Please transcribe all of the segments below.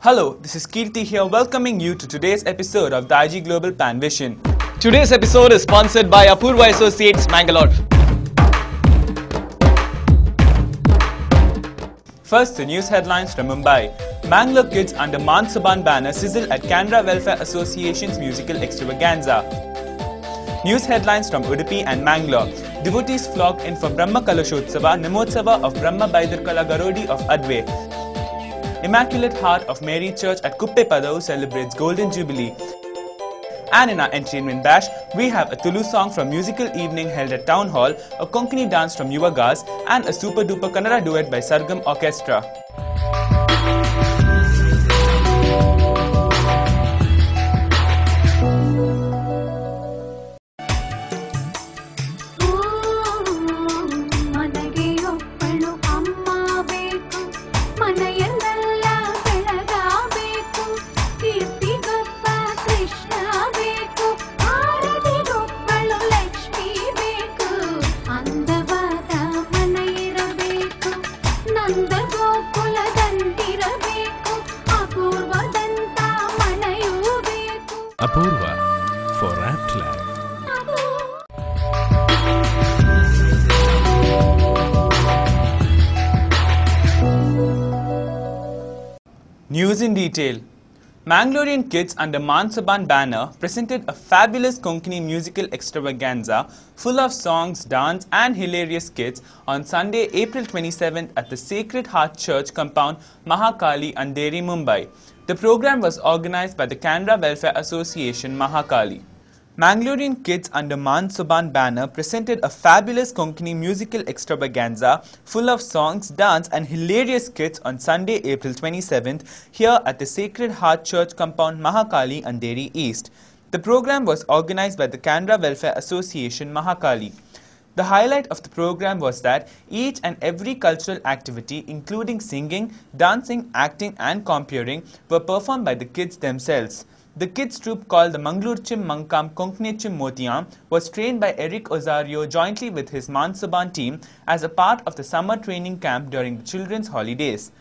Hello, this is Kirti here welcoming you to today's episode of the IG Global Pan Vision. Today's episode is sponsored by Apurva Associates, Mangalore. First, the news headlines from Mumbai. Mangalore kids under Man Saban banner sizzle at Canara Welfare Association's musical extravaganza. News headlines from Udupi and Mangalore. Devotees flock in for Brahma Kalashotsava, Nimotsava of Brahma Baidarkala Garodi of Adve. Immaculate Heart of Mary Church at Kuppepadavu celebrates Golden Jubilee. And in our entertainment bash, we have a Tulu song from musical evening held at Town Hall, a Konkani dance from Yuvagas, and a super duper Kannada duet by Sargam Orchestra. Apurva for Apt Life. News in detail. Mangalorean kids under Man Saban banner presented a fabulous Konkani musical extravaganza full of songs, dance and hilarious skits on Sunday, April 27th at the Sacred Heart Church compound, Mahakali, Andheri, Mumbai. The program was organized by the Canara Welfare Association, Mahakali. Mangalorean kids under Man Saban banner presented a fabulous Konkani musical extravaganza full of songs, dance and hilarious skits on Sunday, April 27th here at the Sacred Heart Church compound, Mahakali, Andheri East. The program was organized by the Canara Welfare Association, Mahakali. The highlight of the program was that each and every cultural activity, including singing, dancing, acting and comparing, were performed by the kids themselves. The kids troupe called the Mangalurchim Mankam Konknechim Motiyam was trained by Eric Ozario jointly with his Man Saban team as a part of the summer training camp during the children's holidays.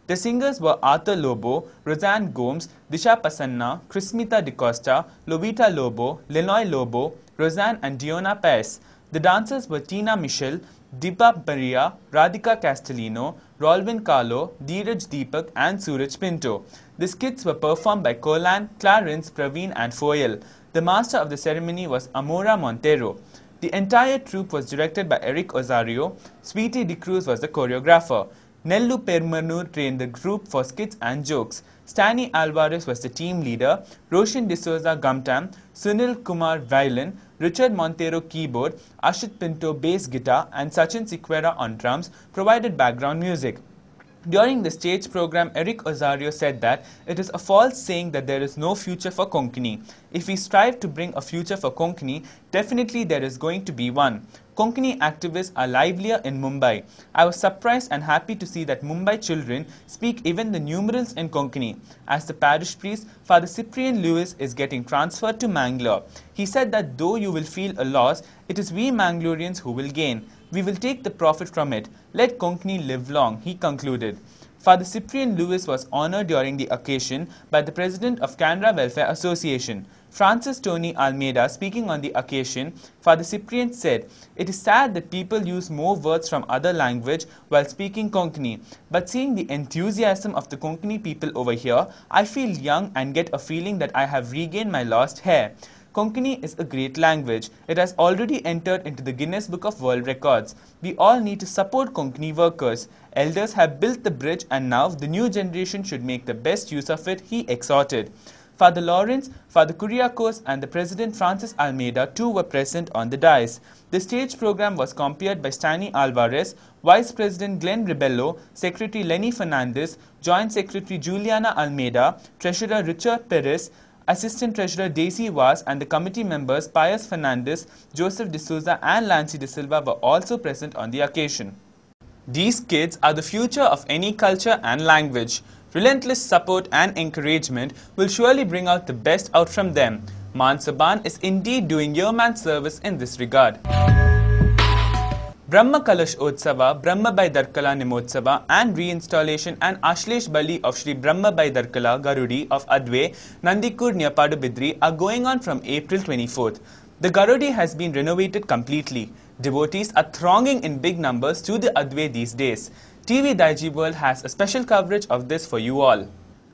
The singers were Arthur Lobo, Roseanne Gomes, Disha Pasanna, Crismita DeCosta, Lovita Lobo, Lenoy Lobo, Roseanne and Diona Paes. The dancers were Tina Michel, Deepa Maria, Radhika Castellino, Rolvin Carlo, Dheeraj Deepak and Suraj Pinto. The skits were performed by Kolan, Clarence, Praveen and Foyal. The master of the ceremony was Amora Montero. The entire troupe was directed by Eric Ozario. Sweetie De Cruz was the choreographer. Nellu Permanur trained the group for skits and jokes. Stanley Alvarez was the team leader, Roshan D'Souza gumtam, Sunil Kumar violin, Richard Montero keyboard, Ashit Pinto bass guitar and Sachin Siquera on drums provided background music. During the stage program, Eric Ozario said that it is a false saying that there is no future for Konkani. If we strive to bring a future for Konkani, definitely there is going to be one. Konkani activists are livelier in Mumbai. I was surprised and happy to see that Mumbai children speak even the numerals in Konkani. As the parish priest, Father Cyprian Lewis is getting transferred to Mangalore. He said that though you will feel a loss, it is we Mangaloreans who will gain. We will take the profit from it. Let Konkani live long, he concluded. Father Cyprian Lewis was honoured during the occasion by the President of Canara Welfare Association. Francis Tony Almeida, speaking on the occasion, Father Cyprian said, "It is sad that people use more words from other language while speaking Konkani, but seeing the enthusiasm of the Konkani people over here, I feel young and get a feeling that I have regained my lost hair. Konkani is a great language. It has already entered into the Guinness Book of World Records. We all need to support Konkani workers. Elders have built the bridge and now the new generation should make the best use of it," he exhorted. Father Lawrence, Father Kuriakos and the President Francis Almeida too were present on the dais. The stage program was compared by Stanley Alvarez, Vice President Glenn Ribello, Secretary Lenny Fernandez, Joint Secretary Juliana Almeida, Treasurer Richard Perez, Assistant Treasurer Daisy Vaz and the committee members Pius Fernandez, Joseph D'Souza and Lancy De Silva were also present on the occasion. These kids are the future of any culture and language. Relentless support and encouragement will surely bring out the best out from them. Man Saban is indeed doing yeoman service in this regard. Brahma Kalash Utsava, Brahma Bai Darkala Nimotsava and reinstallation and Ashlesh Bali of Sri Brahma Bai Darkala Garudi of Adve, Nandikur near Padubidri are going on from April 24th. The Garudi has been renovated completely. Devotees are thronging in big numbers to the Adve these days. TV Daiji World has a special coverage of this for you all.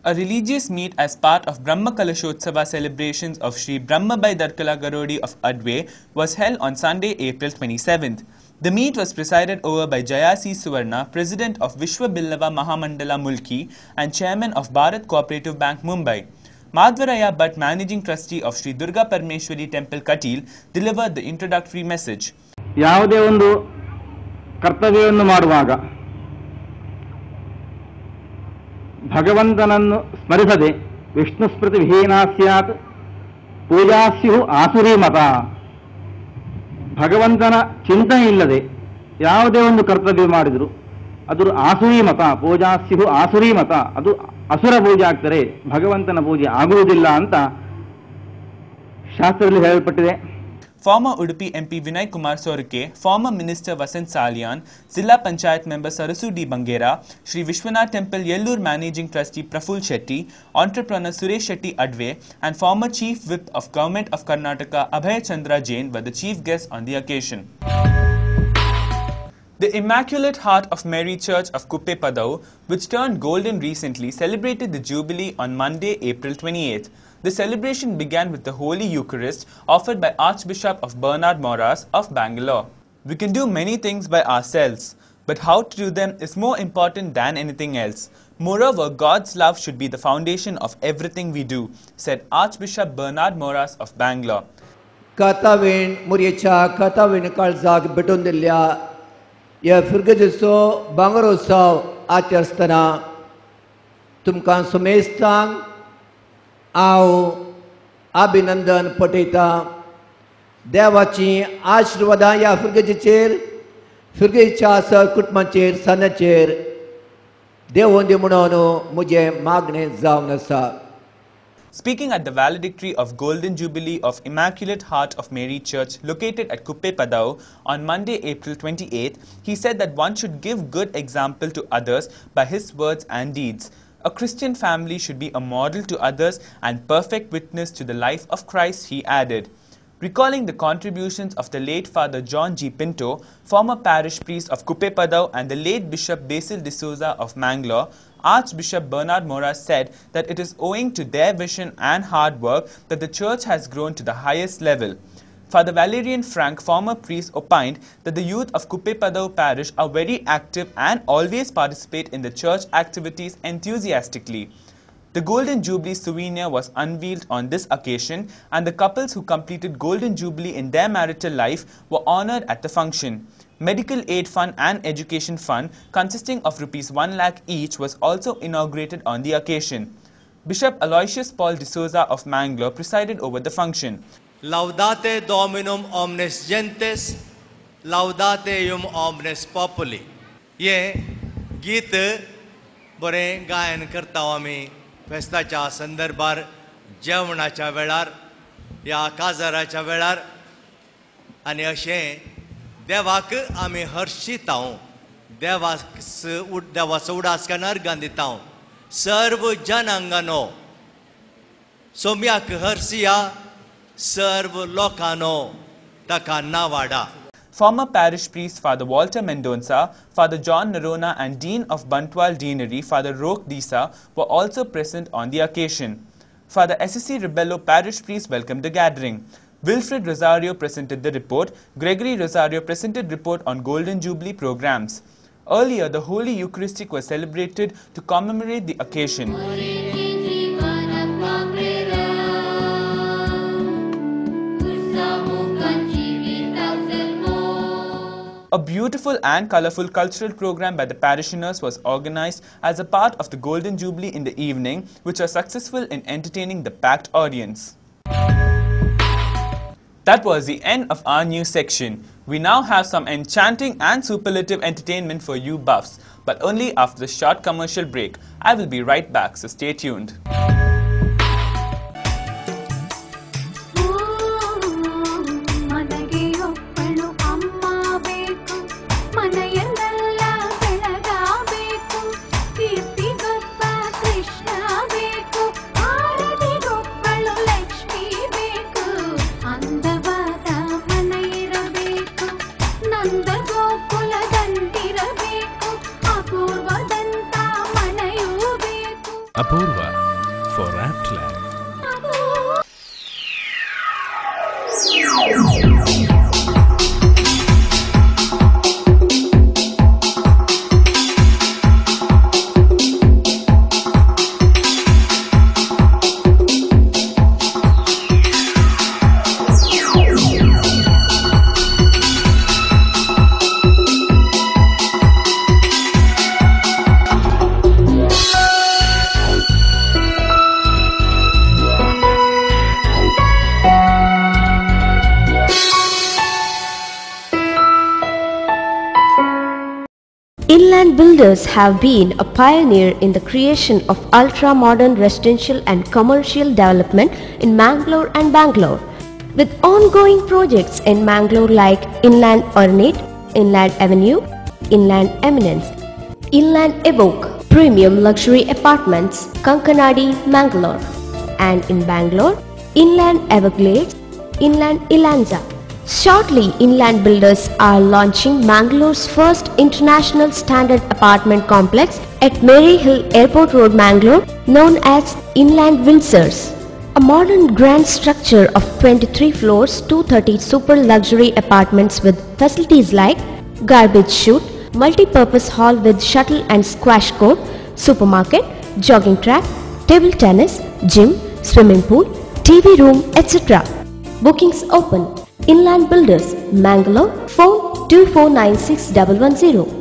A religious meet as part of Brahma Kalashotsava celebrations of Sri Brahma Bai Darkala Garodi of Adve was held on Sunday, April 27th. The meet was presided over by Jaya C. Suvarna, President of Vishwa Billava Mahamandala Mulki and Chairman of Bharat Cooperative Bank Mumbai. Madhvaraya Bhatt, Managing Trustee of Sri Durga Parmeshwari Temple Katil, delivered the introductory message. ಯಾವುದೇ ಒಂದು ಕರ್ತವ್ಯವನ್ನು ಮಾಡುವಾಗ ಭಗವಂತನನ್ನು ಸ್ಮರಿಸದೆ ವಿಷ್ಣು ಸ್ಮೃತಿ ವಿಹೀನಾ ಸ್ಯಾತ್ ಪೂಜಾಸ್ಯು ಆಸುರಿ ಮತ. ಭಗವಂತನ ಚಿಂತನೆ ಇಲ್ಲದೆ ಯಾವುದೇ ಒಂದು ಕರ್ತವ್ಯ ಮಾಡಿದ್ರು ಅದು ಆಸುರಿ ಮತ, ಪೂಜಾಸ್ಯು ಆಸುರಿ ಮತ, ಅದು ಅಸುರ ಪೂಜೆ ಆಗ್ತಾರೆ, ಭಗವಂತನ ಪೂಜೆ ಆಗುವುದಿಲ್ಲ ಅಂತ ಶಾಸ್ತ್ರದಲ್ಲಿ ಹೇಳಲ್ಪಟ್ಟಿದೆ. Former Udupi MP Vinay Kumar Soruke, former Minister Vasant Salyan, Zilla Panchayat member Sarasu D. Bangera, Sri Vishwanath Temple Yellur Managing Trustee Praful Shetty, entrepreneur Suresh Shetty Adve, and former Chief Whip of Government of Karnataka Abhay Chandra Jain were the chief guests on the occasion. The Immaculate Heart of Mary Church of Kuppe Padau, which turned golden recently, celebrated the Jubilee on Monday, April 28th. The celebration began with the Holy Eucharist offered by Archbishop of Bernard Moras of Bangalore. We can do many things by ourselves, but how to do them is more important than anything else. Moreover, God's love should be the foundation of everything we do, said Archbishop Bernard Moras of Bangalore. Katawin Muricha Katawin Kalzak Betundilya Ya Firgajiso Bangaroso Atyastana Tumkan Sumestan आओ अभिनंदन पटयता देवाची आशीर्वादा या फिरगेच्या sir कुटुंबाचेर सणाचेर देवून दी म्हणून मुझे मागणे जावन आसा. Speaking at the valedictory of Golden Jubilee of Immaculate Heart of Mary Church located at Kuppe Padau on Monday, April 28th, he said that one should give good example to others by his words and deeds. A Christian family should be a model to others and perfect witness to the life of Christ, he added. Recalling the contributions of the late Father John G. Pinto, former parish priest of Kuppe Padau, and the late Bishop Basil D'Souza of Mangalore, Archbishop Bernard Moras said that it is owing to their vision and hard work that the church has grown to the highest level. Father Valerian Frank, former priest, opined that the youth of Kuppe Padau parish are very active and always participate in the church activities enthusiastically. The Golden Jubilee souvenir was unveiled on this occasion, and the couples who completed Golden Jubilee in their marital life were honoured at the function. Medical Aid Fund and Education Fund, consisting of Rs 1 lakh each, was also inaugurated on the occasion. Bishop Aloysius Paul D'Souza of Mangalore presided over the function. Laudate Dominum omnes gentes, laudate omnes populi. ये गीत बरे गायन करता आम्ही फेस्ताच्या संदर्भार जेवणाच्या वेळार या काजाराच्या वेळार आणि अशें देवाक आमी हर्षिता देवाचो उडासकान अर्गां दिता सर्व जनांगानो सोम्याक हर्सिया सर्व लोकांनो ताका नावाडा. Former parish priest Father Walter Mendonça, Father John Narona and Dean of Bantwal Deanery, Father Roque Disa, were also present on the occasion. Father SSC Rebello, parish priest, welcomed the gathering. Wilfred Rosario presented the report. Gregory Rosario presented report on Golden Jubilee programs. Earlier, the Holy Eucharistic was celebrated to commemorate the occasion. A beautiful and colourful cultural program by the parishioners was organised as a part of the Golden Jubilee in the evening, which was successful in entertaining the packed audience. That was the end of our news section. We now have some enchanting and superlative entertainment for you buffs, but only after the short commercial break. I will be right back, so stay tuned. Apurva for Aptland. Inland Builders have been a pioneer in the creation of ultra-modern residential and commercial development in Mangalore and Bangalore. With ongoing projects in Mangalore like Inland Ornate, Inland Avenue, Inland Eminence, Inland Evoke, Premium Luxury Apartments, Kankanadi, Mangalore, and in Bangalore, Inland Everglades, Inland Ilanza. Shortly, Inland Builders are launching Mangalore's first international standard apartment complex at Mary Hill Airport Road, Mangalore, known as Inland Windsors. A modern grand structure of 23 floors, 230 super luxury apartments with facilities like garbage chute, multi-purpose hall with shuttle and squash court, supermarket, jogging track, table tennis, gym, swimming pool, TV room, etc. Bookings open. Inland Builders, Mangalore, phone 2496110.